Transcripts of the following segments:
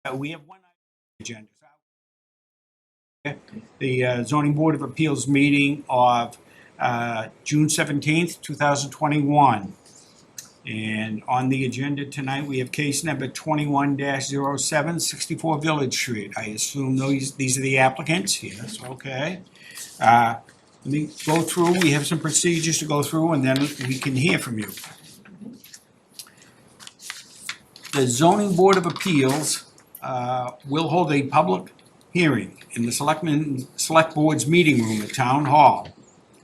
We have one agenda. The Zoning Board of Appeals meeting of June 17th, 2021. And on the agenda tonight, we have case number 21-07, 64 Village Street. I assume these are the applicants? Yes, okay. Let me go through. We have some procedures to go through, and then we can hear from you. The Zoning Board of Appeals will hold a public hearing in the Select Board's meeting room at Town Hall,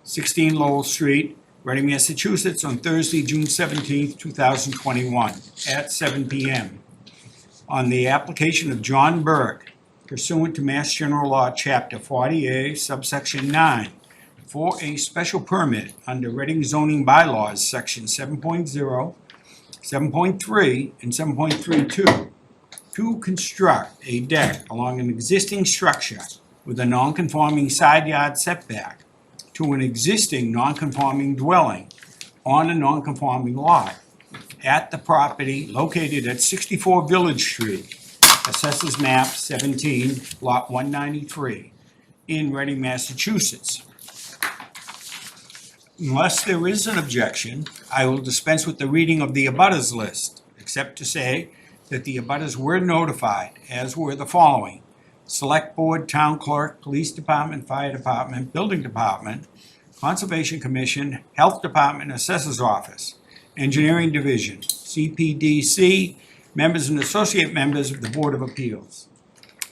16 Lowell Street, Reading, Massachusetts, on Thursday, June 17th, 2021, at 7 p.m. on the application of John Burke pursuant to Mass General Law, Chapter 40A, subsection 9, for a special permit under Reading zoning bylaws, section 7.0, 7.3, and 7.32, to construct a deck along an existing structure with a non-conforming side yard setback to an existing non-conforming dwelling on a non-conforming lot at the property located at 64 Village Street, Assessors Map 17, Lot 193, in Reading, Massachusetts. Unless there is an objection, I will dispense with the reading of the abutters list, except to say that the abutters were notified, as were the following: Select Board, Town Clerk, Police Department, Fire Department, Building Department, Conservation Commission, Health Department, Assessor's Office, Engineering Division, CPDC, members and associate members of the Board of Appeals,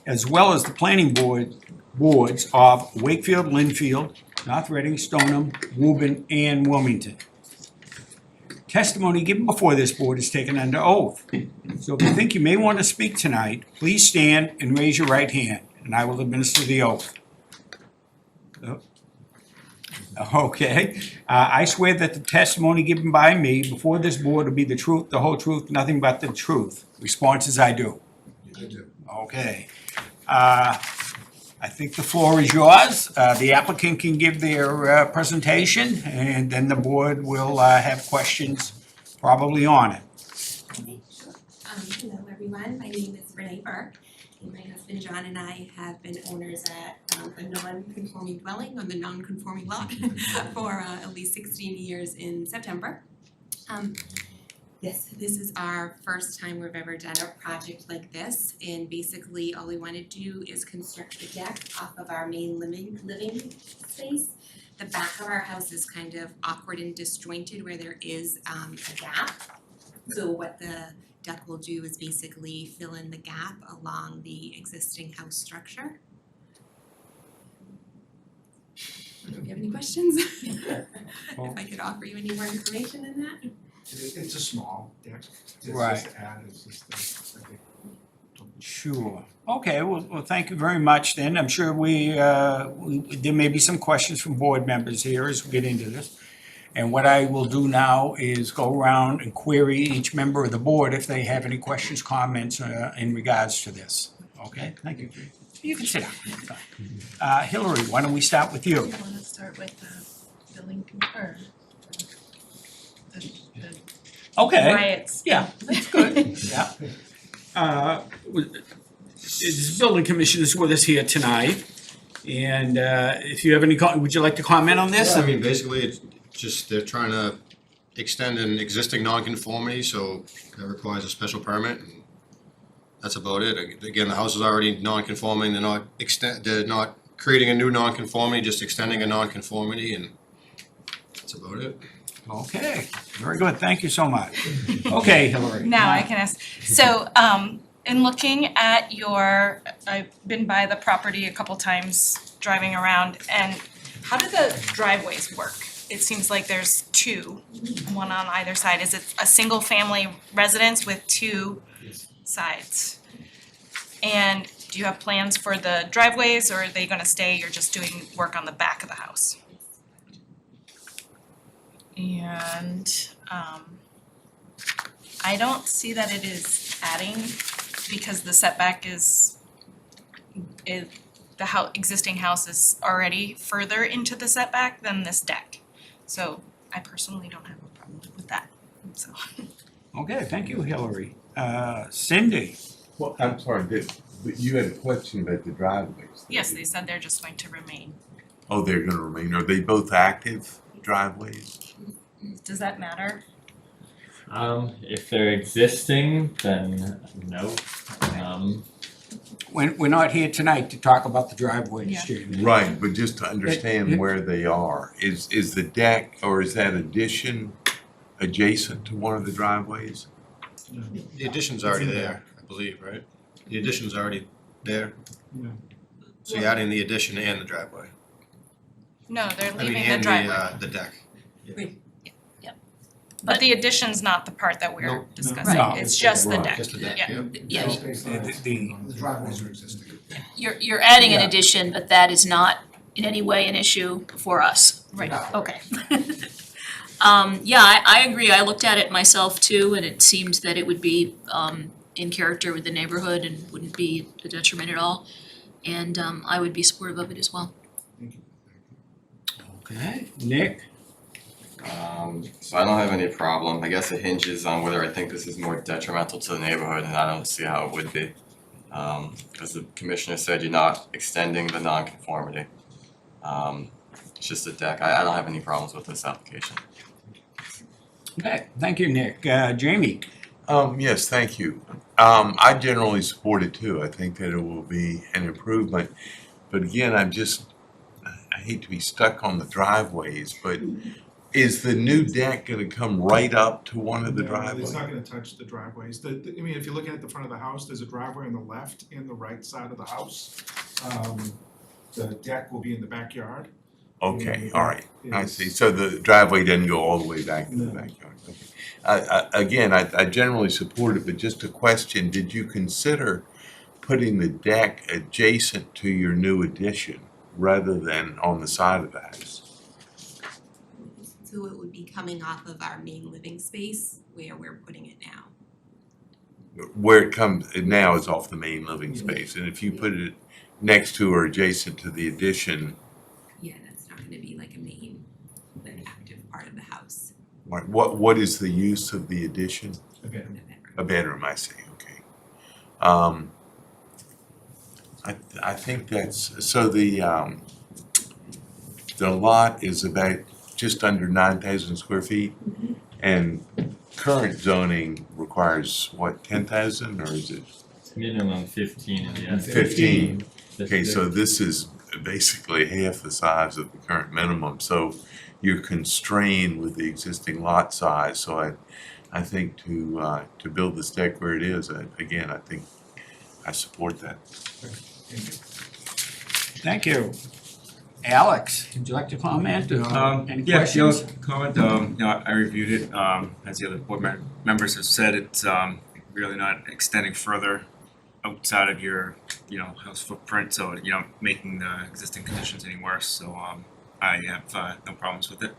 as well as the planning boards of Wakefield, Linfield, North Reading, Stoneham, Woburn, and Wilmington. Testimony given before this board is taken under oath. So if you think you may want to speak tonight, please stand and raise your right hand, and I will administer the oath. Okay. I swear that the testimony given by me before this board will be the truth, the whole truth, nothing but the truth. Responses, I do. I do. Okay. I think the floor is yours. The applicant can give their presentation, and then the board will have questions probably on it. Okay, sure. Hello, everyone. My name is Renee Burke, and my husband John and I have been owners at a non-conforming dwelling on the non-conforming lot for at least 16 years in September. This is our first time we've ever done a project like this, and basically all we want to do is construct the deck off of our main living space. The back of our house is kind of awkward and disjointed where there is a gap. So what the deck will do is basically fill in the gap along the existing house structure. Do you have any questions? If I could offer you any more information in that? It's a small deck. Right. It's just added, it's just like Sure. Okay, well, thank you very much then. I'm sure there may be some questions from board members here as we get into this. And what I will do now is go around and query each member of the board if they have any questions, comments in regards to this. Okay, thank you. You can sit down. Hillary, why don't we start with you? You want to start with the building or the Okay. riots? Yeah, that's good. Yeah. The building commission is with us here tonight. And if you have any, would you like to comment on this? Yeah, I mean, basically, it's just they're trying to extend an existing nonconformity, so that requires a special permit. And that's about it. Again, the house is already nonconforming. They're not creating a new nonconformity, just extending a nonconformity, and that's about it. Okay, very good. Thank you so much. Okay, Hillary. Now I can ask. So, in looking at I've been by the property a couple times, driving around, and how do the driveways work? It seems like there's two, one on either side. Is it a single family residence with two sides? And do you have plans for the driveways, or are they gonna stay, you're just doing work on the back of the house? And I don't see that it is adding, because the setback is the existing house is already further into the setback than this deck. So I personally don't have a problem with that, so. Okay, thank you, Hillary. Cindy? Well, I'm sorry, but you had a question about the driveways. Yes, they said they're just going to remain. Oh, they're gonna remain, are they both active driveways? Does that matter? If they're existing, then no. We're not here tonight to talk about the driveways, Yeah. Jamie. Right, but just to understand it- where they are, is the deck or is that addition adjacent to one of the driveways? The addition's already there, I believe, right? The addition's already there. Yeah. So you're adding the addition and the driveway. No, they're I mean, leaving the and driveway. the deck. But the addition's not the part that we're No. discussing, No. it's just the Right. deck. Just the deck, Yeah. yeah. Yeah, The driveways are existing. you're adding an Yeah. addition, but that is not in any way an issue for us. Right. Okay. Yeah, I agree. I looked at it myself too, and it seemed that it would be in character with the neighborhood and wouldn't be a detriment at all. And I would be supportive of it as well. Okay, Nick? So I don't have any problem. I guess it hinges on whether I think this is more detrimental to the neighborhood, and I don't see how it would be. Because the commissioner said you're not extending the nonconformity. It's just a deck. I don't have any problems with this application. Okay, thank you, Nick. Jamie? Yes, thank you. I generally support it too. I think that it will be an improvement. But again, I hate to be stuck on the driveways, but is the new deck gonna come right up to one of the No, driveways? It's not gonna touch the driveways. I mean, if you're looking at the front of the house, there's a driveway on the left and the right side of the house. The deck will be in the backyard. Okay, all right, I see. So the driveway doesn't go all the way back to the No. backyard. Okay. Again, I generally support it, but just a question, did you consider putting the deck adjacent to your new addition rather than on the side of the house? So it would be coming off of our main living space where we're putting it now. Where it comes now is off the main living space, and if you put it next to or adjacent to the addition, Yeah, that's not gonna be like a main, like active part of the house. what is the use of the addition? Okay. A bedroom, I see, okay. I think that's, so the lot is about just under 9,000 square feet, and current zoning requires, what, 10,000, or is it Minimum 15 in the S. 15? Okay, so this is basically half the size of the current minimum, so you're constrained with the existing lot size, so I think to build this deck where it is, again, I think I support that. Thank you. Alex, would you like to comment or any Yeah, questions? comment, I reviewed it, as the other board members have said, it's, really not extending further outside of your, house footprint, so, making the existing conditions any worse, so, I have, no problems with it.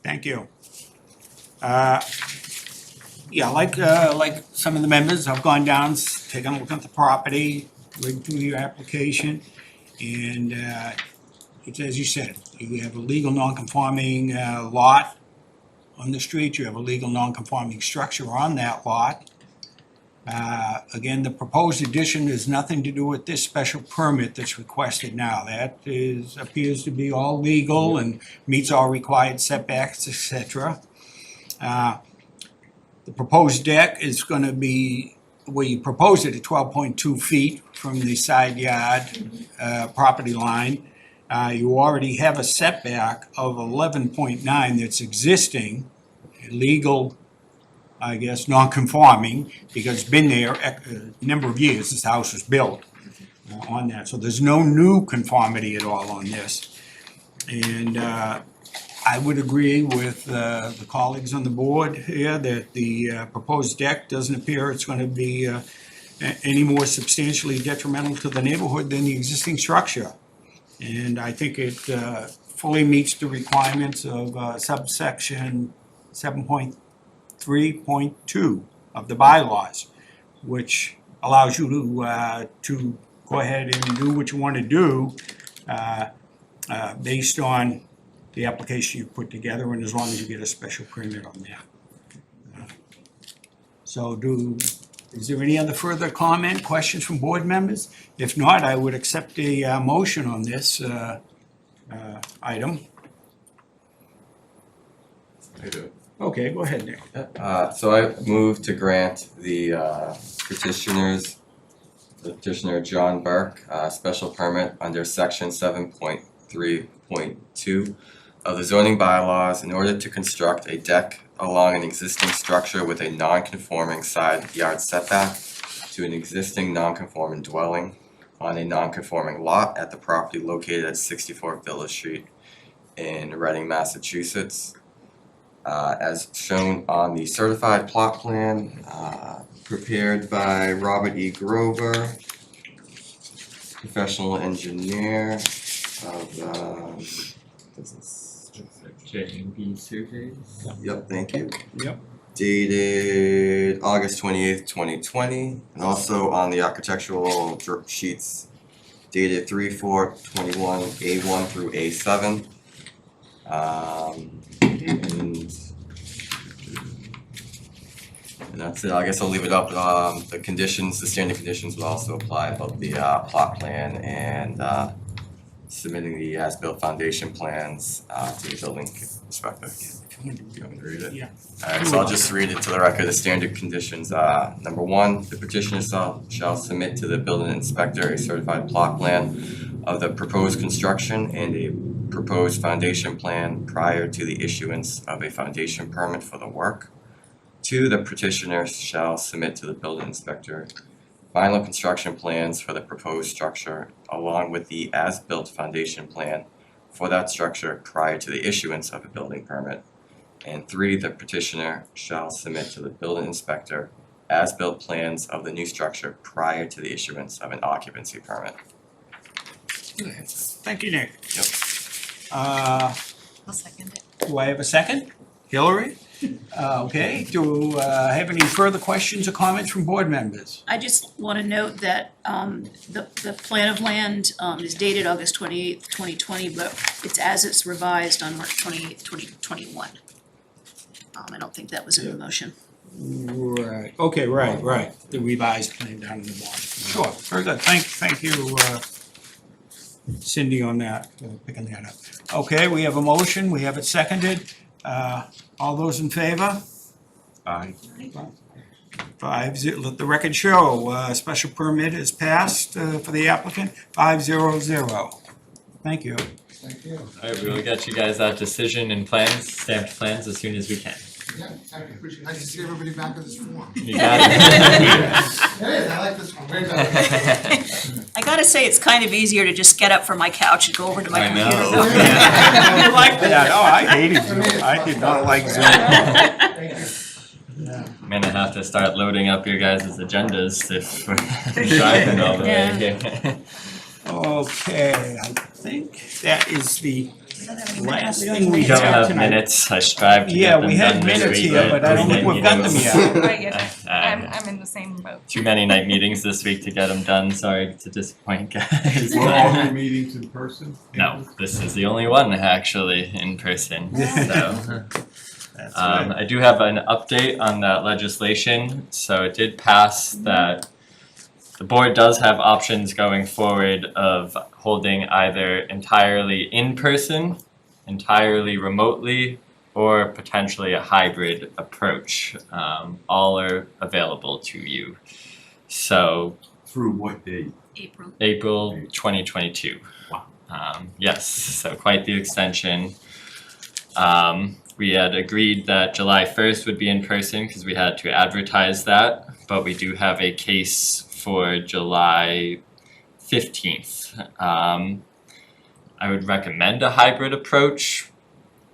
Thank you. Yeah, like some of the members, I've gone down, taken a look at the property, read through your application, and it's as you said, you have a legal non-conforming lot on the street, you have a legal non-conforming structure on that lot. Again, the proposed addition has nothing to do with this special permit that's requested now. That appears to be all legal and meets all required setbacks, et cetera. The proposed deck is gonna be, well, you proposed it at 12.2 feet from the side yard property line. You already have a setback of 11.9 that's existing, legal, I guess, non-conforming, because it's been there a number of years, this house was built on that. So there's no new conformity at all on this. And I would agree with the colleagues on the board here that the proposed deck doesn't appear it's going to be any more substantially detrimental to the neighborhood than the existing structure. And I think it fully meets the requirements of subsection 7.3.2 of the bylaws, which allows you to go ahead and do what you want to do based on the application you put together, and as long as you get a special permit on that. So do Is there any other further comment, questions from board members? If not, I would accept a motion on this item. I do. Okay, go ahead, Nick. So I move to grant the petitioner John Burke, special permit under section 7.3.2 of the zoning bylaws in order to construct a deck along an existing structure with a non-conforming side yard setback to an existing non-conforming dwelling on a non-conforming lot at the property located at 64 Villa Street in Reading, Massachusetts. As shown on the certified plot plan, prepared by Robert E. Grover, professional engineer of, J&B surveys. yep, thank you. Yep. Dated August 28th, 2020, and also on the architectural sheets dated 3/4/21, A1 through A7. And that's it, I guess I'll leave it up, the conditions, the standard conditions will also apply about the plot plan and submitting the as-built foundation plans to the building inspector. You want me to read it? Yeah. Alright, so I'll just read it to the record, the standard conditions, number one, the petitioner shall submit to the building inspector a certified plot plan of the proposed construction and a proposed foundation plan prior to the issuance of a foundation permit for the work. Two, the petitioner shall submit to the building inspector final construction plans for the proposed structure along with the as-built foundation plan for that structure prior to the issuance of a building permit. And three, the petitioner shall submit to the building inspector as-built plans of the new structure prior to the issuance of an occupancy permit. Thank you, Nick. Yep. I'll second it. Do I have a second? Hillary? Okay, do have any further questions or comments from board members? I just wanna note that the plan of land is dated August 28th, 2020, but it's revised on March 28th, 2021. I don't think that was in the motion. Right, okay, right, the revised plan down in the bottom. Sure, very good, thank you, Cindy, on that, picking that up. Okay, we have a motion, we have it seconded, all those in favor? Aye. 5-0, let the record show, special permit is passed for the applicant, 5-0-0. Thank you. Alright, we will get you guys that decision and plans, stamped plans as soon as we can. Yeah, I appreciate it. Nice to see everybody back in this form. You got it? It is, I like this one, way better. I gotta say, it's kind of easier to just get up from my couch and go over to my I computer. know. You like that? Oh, I hated Zoom, I did not like Zoom. I'm gonna have to start loading up your guys' agendas if we're driving all the way here. Okay, I think that is the last thing we We don't have have tonight. minutes, I strive to Yeah, get them we had done this minutes week, here, but I don't think we've got them yet. Right, yeah, I'm in the same boat. Too many night meetings this week to get them done, sorry to disappoint guys. Were all your meetings in person? No, this is the only one actually in person, so. That's right. I do have an update on that legislation, so it did pass that the board does have options going forward of holding either entirely in person, entirely remotely, or potentially a hybrid approach. All are available to you. So Through what date? April 2022. Wow. Yes, so quite the extension. We had agreed that July 1st would be in person because we had to advertise that, but we do have a case for July 15th. I would recommend a hybrid approach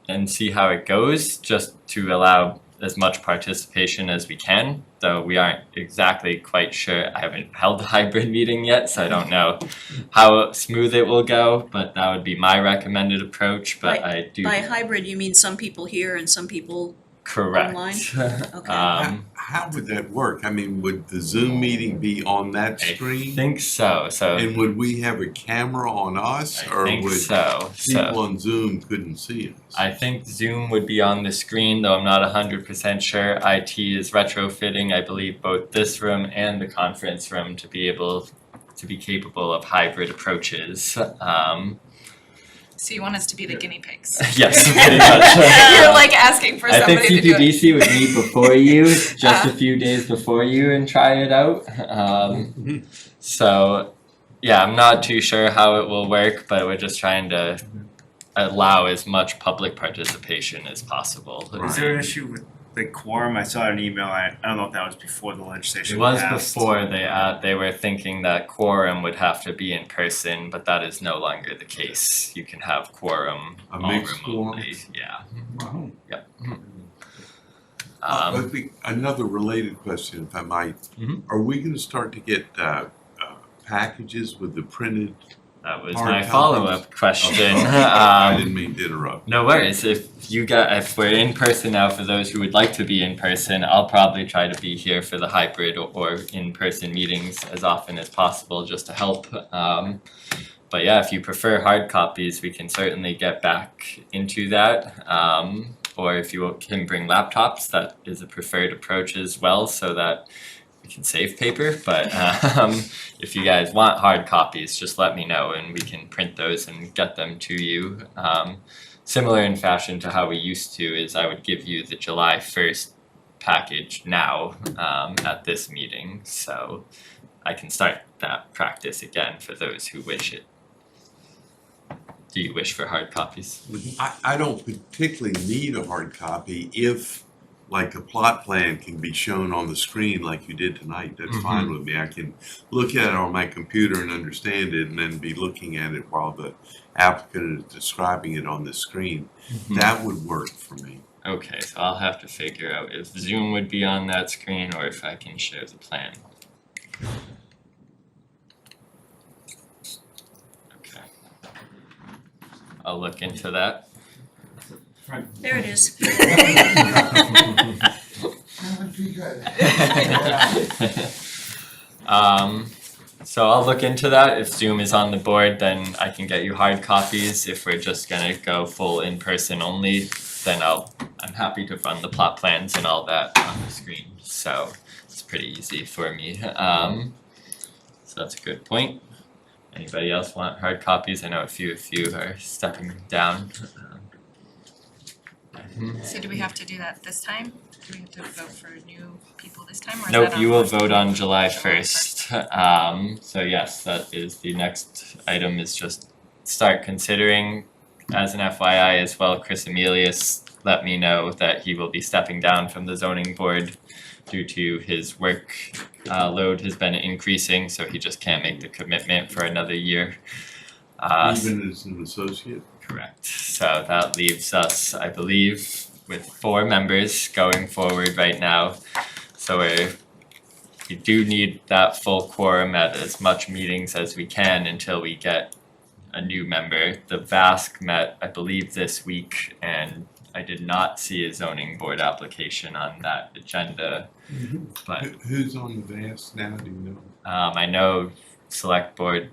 and see how it goes, just to allow as much participation as we can, though we aren't exactly quite sure. I haven't held a hybrid meeting yet, so I don't know how smooth it will go, but that would be my recommended approach, but I do. By hybrid, you mean some people here and some people Correct. online? Okay. how would that work? I mean, would the Zoom meeting be on that I screen? think so, so And would we have a camera on us, I or think would so, people on Zoom couldn't see us? I think Zoom would be on the screen, though I'm not 100% sure. IT is retrofitting, I believe, both this room and the conference room to be capable of hybrid approaches. So you want us to be the guinea pigs? Yes, pretty much. You're like asking for I think somebody to do it. CPDC would meet before you, just a few days before you, and try it out. So, yeah, I'm not too sure how it will work, but we're just trying to allow as much public participation as possible. Is there an issue with the quorum? I saw an email, I don't know if that was before the legislation It was passed. before they were thinking that quorum would have to be in person, but that is no longer the case. You can have quorum A all mixed quorum? remotely, yeah. Wow. Yep. I think another related question, if I might. Mhm. Are we gonna start to get packages with the printed? That was Hard my copies? follow-up question. I didn't mean to interrupt. No worries, if we're in person now, for those who would like to be in person, I'll probably try to be here for the hybrid or in-person meetings as often as possible, just to help. But yeah, if you prefer hard copies, we can certainly get back into that. Or if you can bring laptops, that is a preferred approach as well, so that we can save paper, but if you guys want hard copies, just let me know and we can print those and get them to you. Similar in fashion to how we used to is I would give you the July 1st package now at this meeting, so I can start that practice again for those who wish it. Do you wish for hard copies? I don't particularly need a hard copy if, like, a plot plan can be shown on the screen like you did tonight. That's fine with me. I can look at it on my computer and understand it and then be looking at it while the applicant is describing it on the screen. That would work for me. Okay, so I'll have to figure out if Zoom would be on that screen or if I can share the plan. Okay. I'll look into that. There it is. That would be good. So I'll look into that. If Zoom is on the board, then I can get you hard copies. If we're just gonna go full in-person only, then I'm happy to run the plot plans and all that on the screen. So it's pretty easy for me. So that's a good point. Anybody else want hard copies? I know a few of you are stepping down. So do we have to do that this time? Do we have to vote for new people this time, or is Nope, that you on- will vote on July 1st. So yes, that is the next item, is just start considering. As an FYI as well, Chris Emilius let me know that he will be stepping down from the zoning board due to his work load has been increasing, so he just can't make the commitment for another year. Even as an associate? Correct, so that leaves us, I believe, with 4 members going forward right now. So we do need that full quorum at as much meetings as we can until we get a new member. The VASC met, I believe, this week, and I did not see a zoning board application on that agenda. But Who's on the VAS now, do you know? I know select board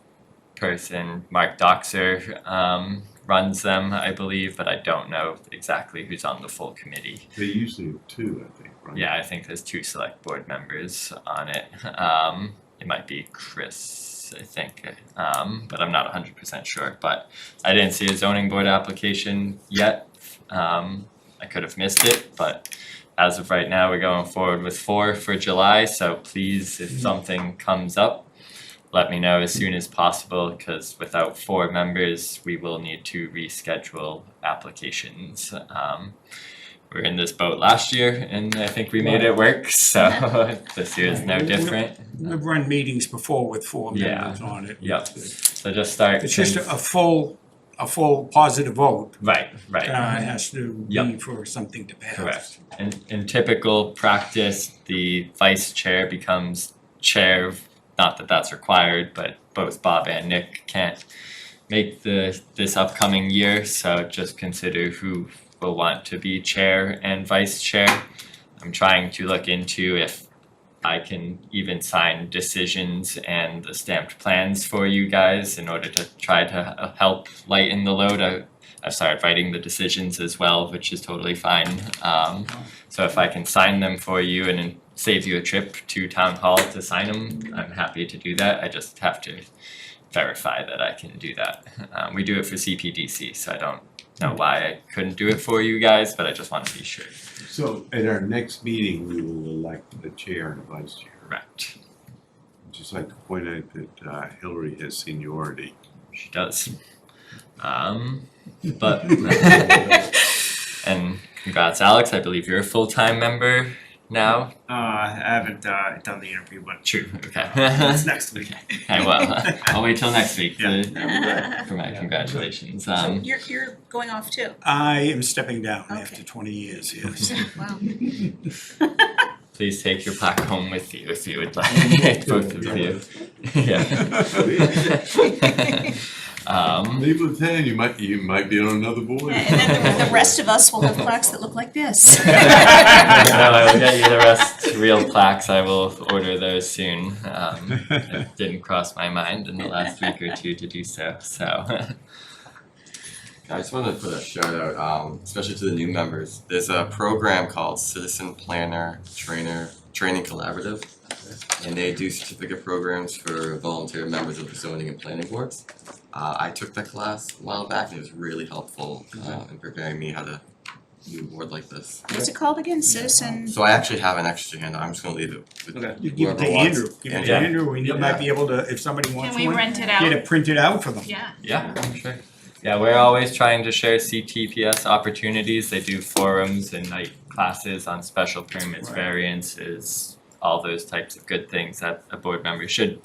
person Mark Doxer runs them, I believe, but I don't know exactly who's on the full committee. They usually have 2, I think, right? Yeah, I think there's 2 select board members on it. It might be Chris, I think, but I'm not 100% sure. But I didn't see a zoning board application yet. I could have missed it, but as of right now, we're going forward with 4 for July. So please, if something comes up, let me know as soon as possible, because without 4 members, we will need to reschedule applications. We were in this boat last year and I think we made it work, so this year is no different. We've run meetings before with 4 Yeah. members on it. Yep. So just start. It's just a full positive vote Right, right. has to be Yep. for something to pass. Correct. In typical practice, the vice chair becomes chair, not that that's required, but both Bob and Nick can't make this upcoming year, so just consider who will want to be chair and vice chair. I'm trying to look into if I can even sign decisions and the stamped plans for you guys in order to try to help lighten the load. I've started writing the decisions as well, which is totally fine. So if I can sign them for you and then save you a trip to town hall to sign them, I'm happy to do that. I just have to verify that I can do that. We do it for CPDC, so I don't know why I couldn't do it for you guys, but I just want to be sure. So at our next meeting, we will elect the chair and a vice chair. Correct. I'd just like to point out that Hillary has seniority. She does. But and congrats, Alex. I believe you're a full-time member now. I haven't done the interview, but True. Okay. it's next week. Okay. Well, I'll wait till next week Yeah. for my congratulations. So you're going off too? I am stepping down Okay. after 20 years, yes. Wow. Please take your plaque home with you if you would like. Both of you. Yeah. Leave with 10, you might be on another board. And then the rest of us will have plaques that look like this. No, I will get you the rest real plaques. I will order those soon. It didn't cross my mind in the last week or two to do so. So I just wanted to put a shout out, especially to the new members. There's a program called Citizen Planner Training Collaborative, and they do certificate programs for volunteer members of the zoning and planning boards. I took that class a while back and it was really helpful in preparing me how to do a board like this. What's it called again? Citizen? So I actually have an extra hand. I'm just gonna leave it with Okay. You give it to whoever wants. Andrew, give it to Yeah. Andrew, and you might be able to, if somebody wants Can we one, rent it get out? it printed out for them. Yeah. yeah, I'm sure. Yeah, we're always trying to share CTPS opportunities. They do forums and night classes on special permits, Right. variances, all those types of good things that a board member should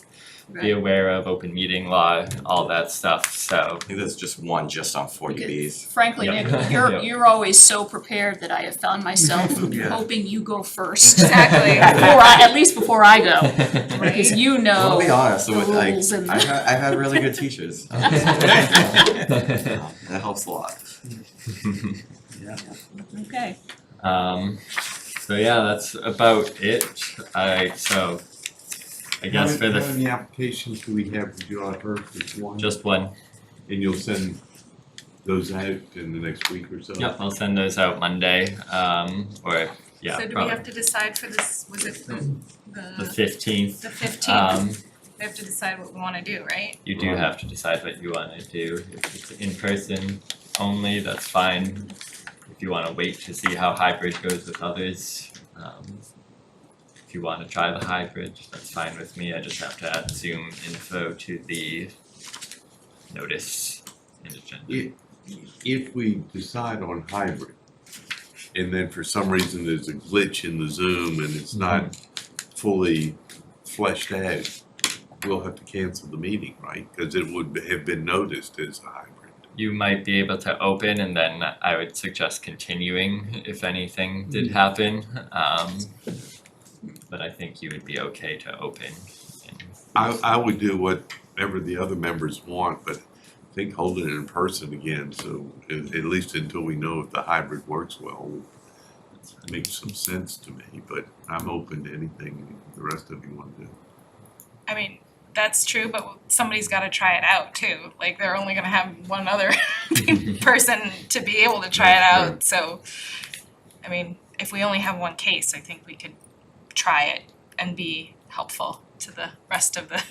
be Right. aware of, open meeting law, all that stuff, so. I think there's just one just on 40Bs. Frankly, Yeah. Nick, Yeah. you're always so prepared that I have found myself Yeah. hoping you go first. Exactly. At least before I go, because you Well, know I'll be honest, the with, like, rules and. I've had really good teachers. And it helps a lot. Okay. So yeah, that's about it. I guess for How the, many applications do we have for July 1st? Just one? just one. And you'll send those out in the next week or so? Yep, I'll send those out Monday, or, yeah, So do we probably have to decide for this, was it the the 15th. 15th? We have to decide what we wanna do, right? You do have to decide what you wanna do. If it's in person only, that's fine. If you wanna wait to see how hybrid goes with others, if you wanna try the hybrid, that's fine with me. I just have to add Zoom info to the notice and agenda. If we decide on hybrid, and then for some reason there's a glitch in the Zoom and it's not fully fleshed out, we'll have to cancel the meeting, right? Because it would have been noticed as a hybrid. You might be able to open and then I would suggest continuing if anything did happen. But I think you would be okay to open. I would do whatever the other members want, but I think holding it in person again, so at least until we know if the hybrid works well, makes some sense to me, but I'm open to anything the rest of you want to do. I mean, that's true, but somebody's gotta try it out too. Like, they're only gonna have one other person to be able to try it That's out, so. I mean, if we only have one case, I think we could try it and be helpful to the rest of the.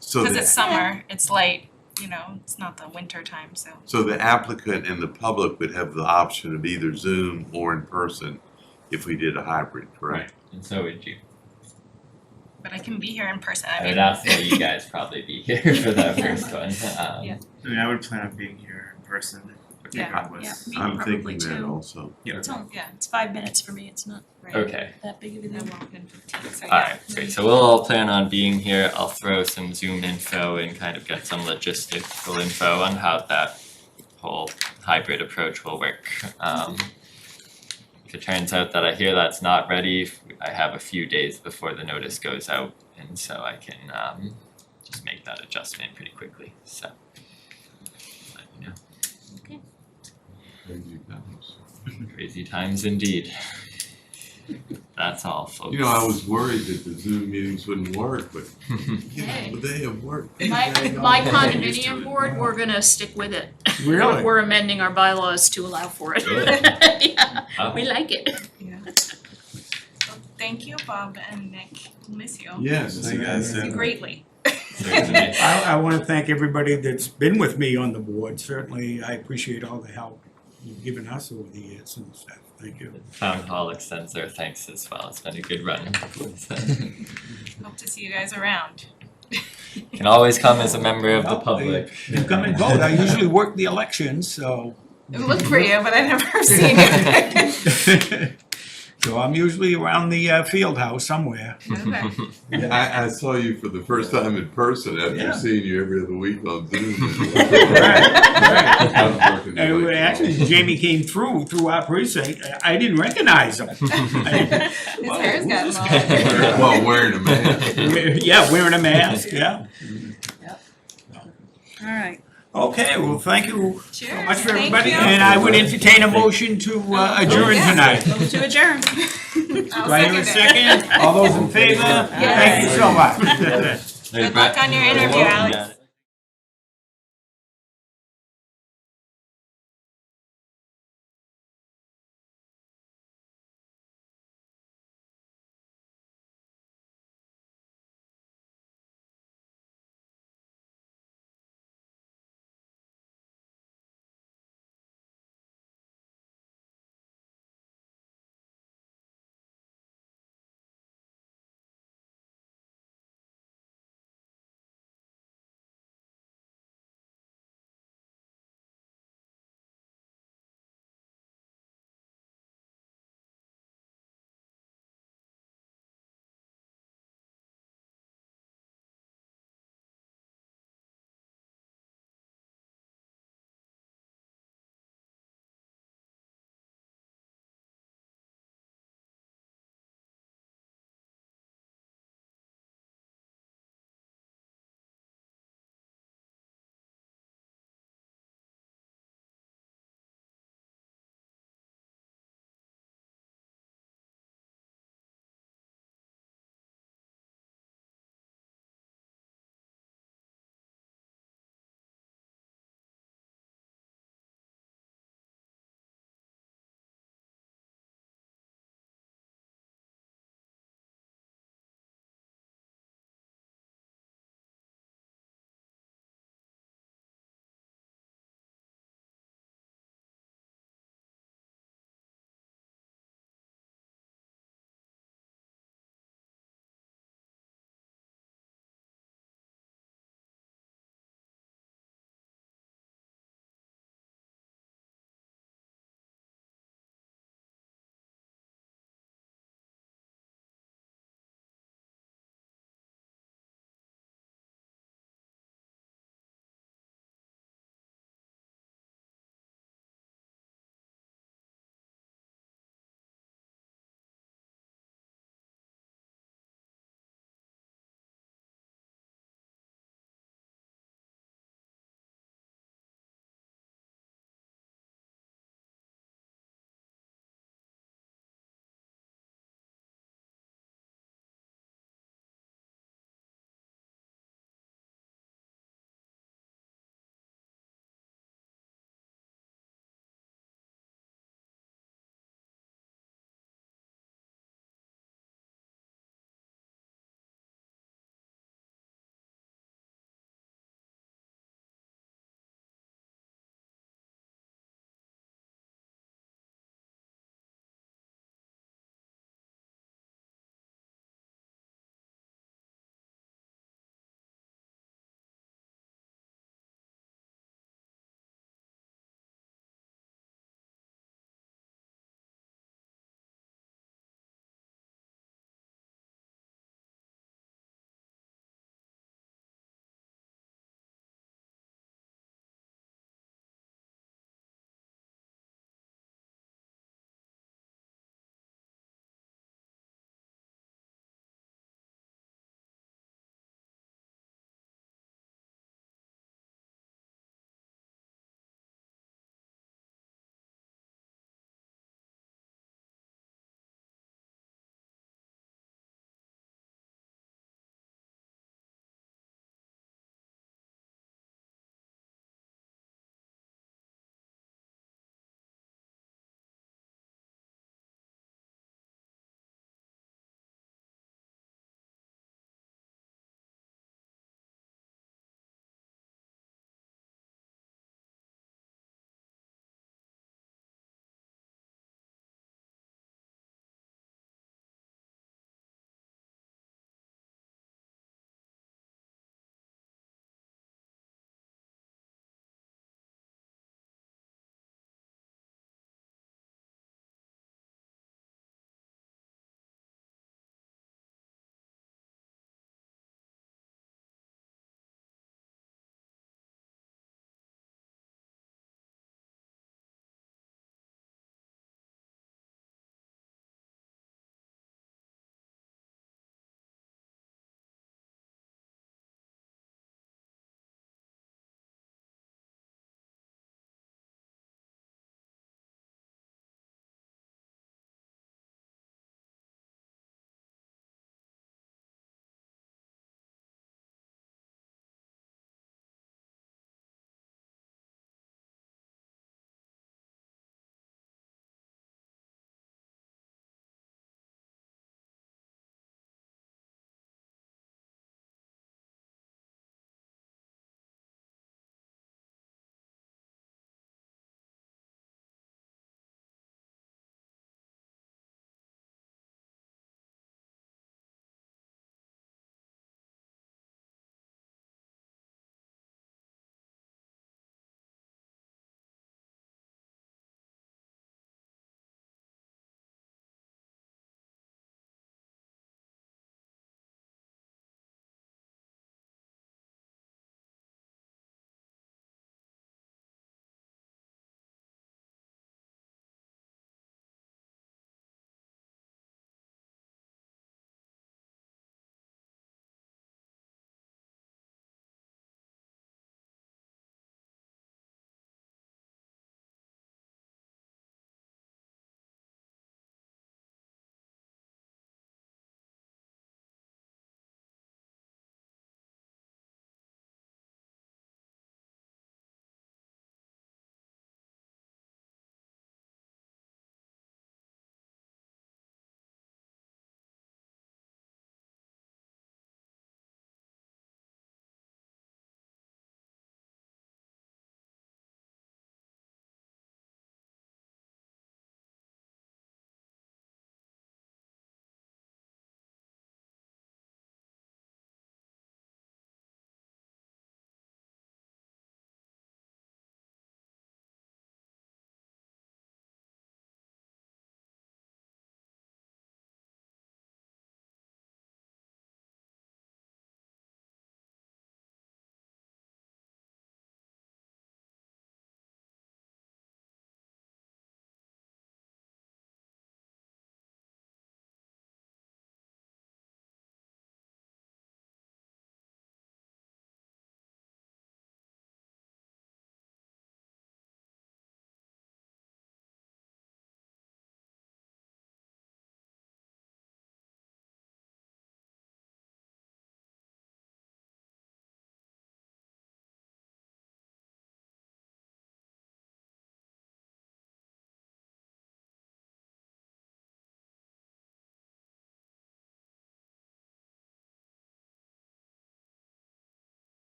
So Cause the- it's summer, it's light, you know, it's not the winter time, so. So the applicant and the public would have the option of either Zoom or in person if we did a hybrid, correct? And so would you. But I can be here in person, I I would mean, ask that you guys probably be here for that first one. Yeah. I mean, I would plan on being here in person Yeah. regardless. Me I'm probably thinking that too. also. It's all, yeah, it's 5 minutes for me, it's not Okay, that big of a I deal. walk in 15, so yeah. alright, great. So we'll all plan on being here. I'll throw some Zoom info and kind of get some logistical info on how that whole hybrid approach will work. If it turns out that I hear that's not ready, I have a few days before the notice goes out, and so I can just make that adjustment pretty quickly, so. Let you know. Crazy times. Crazy times indeed. That's all, folks. You know, I was worried that the Zoom meetings wouldn't work, but you know, they have worked. My condominium board, we're gonna stick with it. Really? We're amending our bylaws to allow for it. Good. Yeah, we like it. Well, thank you, Bob and Nick, miss you Yes, See you guys soon. greatly. Certainly. I wanna thank everybody that's been with me on the board, certainly I appreciate all the help you've given us over the years and stuff, thank you. Town Hall extends their thanks as well. It's been a good run. Hope to see you guys around. Can always come as a member of the public. You come and vote, I usually work the elections, so. Look for you, but I've never seen you. So I'm usually around the field house somewhere. Okay. I saw you for the first time in person Yeah. after seeing you every other week on Zoom. And actually, Jamie came through our precinct, I didn't recognize him. His hair's gotten long. Well, wearing a mask. Yeah, wearing a mask, yeah. All right. Okay, well, thank you so Cheers, much for thank everybody, you. and I would entertain a motion to adjourn yeah. tonight. Move to adjourn. Do I hear a second? All those in favor? Thank you so much. Good luck on your interview, Alex. Yeah.